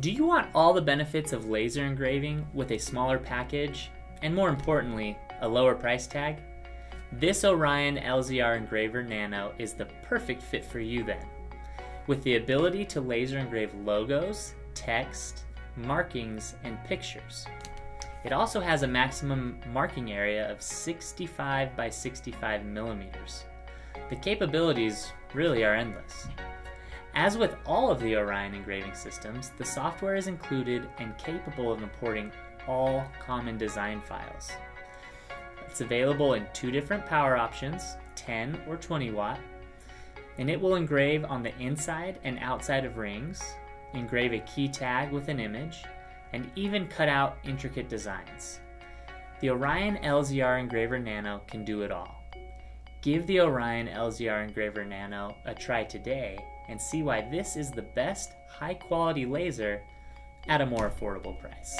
Do you want all the benefits of laser engraving with a smaller package, and more importantly, a lower price tag? This Orion LZR Engraver Nano is the perfect fit for you then. With the ability to laser engrave logos, text, markings, and pictures. It also has a maximum marking area of 65 by 65 millimeters. The capabilities really are endless. As with all of the Orion engraving systems, the software is included and capable of importing all common design files. It's available in 2 different power options, 10 or 20 watt, and it will engrave on the inside and outside of rings, engrave a key tag with an image, and even cut out intricate designs. The Orion LZR Engraver Nano can do it all. Give the Orion LZR Engraver Nano a try today and see why this is the best high-quality laser at a more affordable price.